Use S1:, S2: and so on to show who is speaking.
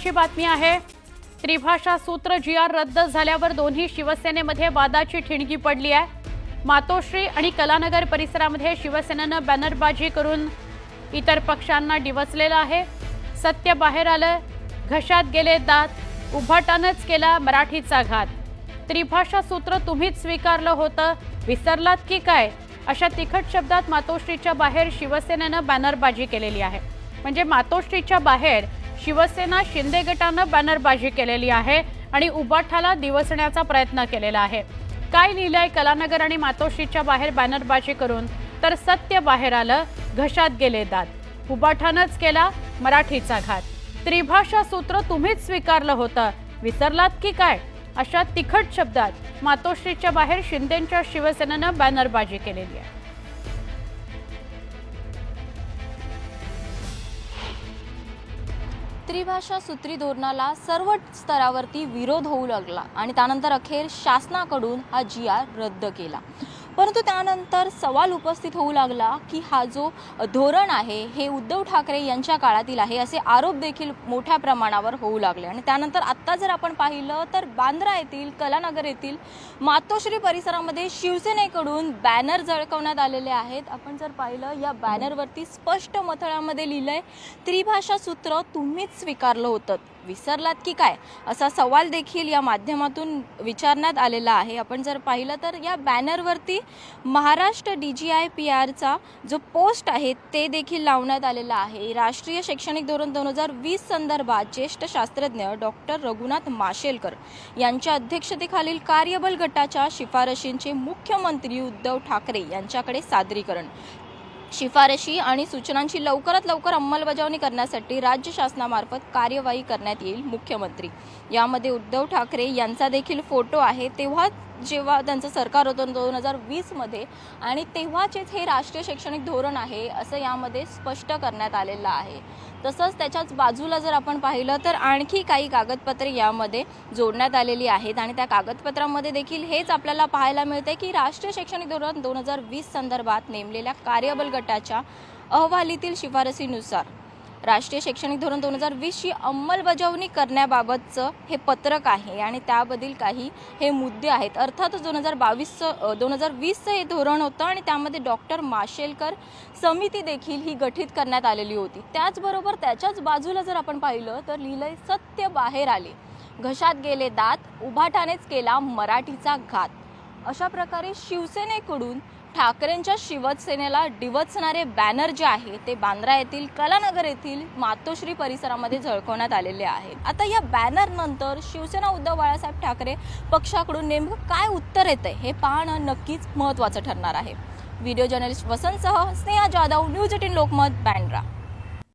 S1: महत्त्वाची बातमी आहे। त्रिभाषा सूत्र जी.आर. रद्द झाल्यावर दोन्ही शिवसेनेमध्ये वादाची ठिणगी पडली आहे। मातोश्री आणि कलानगर परिसरामध्ये शिवसेनेनं बॅनरबाजी करून इतर पक्षांना डिवचलेलं आहे। सत्य बाहेर आलं, घशात गेले दात, उभाटानंच केला मराठीचा घात। त्रिभाषा सूत्र तुम्हीच स्वीकारलं होतं, विसरलात की काय? अशा तिखट शब्दात मातोश्रीच्या बाहेर शिवसेनेनं बॅनरबाजी केलेली आहे। म्हणजे मातोश्रीच्या बाहेर शिवसेना शिंदे गटानं बॅनरबाजी केलेली आहे आणि उबाठाला दिवसण्याचा प्रयत्न केलेला आहे। काय लिहिलंय कलानगर आणि मातोश्रीच्या बाहेर बॅनरबाजी करून? तर सत्य बाहेर आलं, घशात गेले दात, उबाठानंच केला मराठीचा घात। त्रिभाषा सूत्र तुम्हीच स्वीकारलं होतं, विसरलात की काय? अशा तिखट शब्दात मातोश्रीच्या बाहेर शिंदेंच्या शिवसेनेनं बॅनरबाजी केलेली आहे।
S2: त्रिभाषा सूत्री धोरणाला सर्व स्तरावरती विरोध होऊ लागला आणि त्यानंतर अखेर शासनाकडून हा जी.आर. रद्द केला। परंतु त्यानंतर सवाल उपस्थित होऊ लागला की हा जो धोरण आहे हे उद्धव ठाकरे यांच्या काळातील आहे असे आरोप देखील मोठ्या प्रमाणावर होऊ लागले। आणि त्यानंतर आता जर आपण पाहिलं तर बांद्रा येथील कलानगर येथील मातोश्री परिसरामध्ये शिवसेनेकडून बॅनर झळकवण्यात आलेले आहेत। आपण जर पाहिलं या बॅनरवरती स्पष्ट मथळ्यामध्ये लिहिलंय, त्रिभाषा सूत्र तुम्हीच स्वीकारलं होतं, विसरलात की काय? असा सवाल देखील या माध्यमातून विचारण्यात आलेला आहे। आपण जर पाहिलं तर या बॅनरवरती महाराष्ट्र DGI-PR जो पोस्ट आहे ते देखील लावण्यात आलेला आहे। राष्ट्रीय शैक्षणिक धोरण 2020 संदर्भात ज्येष्ठ शास्त्रज्ञ डॉक्टर रघुनाथ माशेलकर यांच्या अध्यक्षतेखालील कार्यबल गटाच्या शिफारशींचे मुख्यमंत्री उद्धव ठाकरे यांच्याकडे सादरीकरण, शिफारशी आणि सूचनांची लवकरात लवकर अंमलबजावणी करण्यासाठी राज्य शासनामार्फत कार्यवाही करण्यात येईल। मुख्यमंत्री यामध्ये उद्धव ठाकरे यांचा देखील फोटो आहे, तेव्हा जेव्हा त्यांचं सरकार होतं 2020 मध्ये आणि तेव्हाचेच हे राष्ट्रीय शैक्षणिक धोरण आहे असं यामध्ये स्पष्ट करण्यात आलेलं आहे। तसंच त्याच्याच बाजूला जर आपण पाहिलं तर आणखी काही कागदपत्रे यामध्ये जोडण्यात आलेली आहेत आणि त्या कागदपत्रांमध्ये देखील हेच आपल्याला पाहायला मिळते की राष्ट्रीय शैक्षणिक धोरण 2020 संदर्भात नेमलेल्या कार्यबल गटाच्या अहवालीतील शिफारसीनुसार राष्ट्रीय शैक्षणिक धोरण 2020 ची अंमलबजावणी करण्याबाबतचं हे पत्रक आहे आणि त्याबद्दल काही हे मुद्दे आहेत। अर्थातच 2020चं हे धोरण होतं आणि त्यामध्ये डॉक्टर माशेलकर समिती देखील ही गठीत करण्यात आलेली होती। त्याचबरोबर त्याच्याच बाजूला जर आपण पाहिलं तर लिहिलंय, सत्य बाहेर आले, घशात गेले दात, उभाटानेच केला मराठीचा घात। अशा प्रकारे शिवसेनेकडून ठाकरेंच्या शिवसेनेला डिवचणारे बॅनर जे आहे ते बांद्रा येथील कलानगर येथील मातोश्री परिसरामध्ये झळकवण्यात आलेले आहेत। आता या बॅनर नंतर शिवसेना उद्धव बाळासाहेब ठाकरे पक्षाकडून नेमकं काय उत्तर येतंय हे पाहणं नक्कीच महत्त्वाचं ठरणार आहे। व्हिडिओ जर्नलिस्ट वसंतसह स्नेहा जाधव, न्यूज 18 लोकमत, बांद्रा।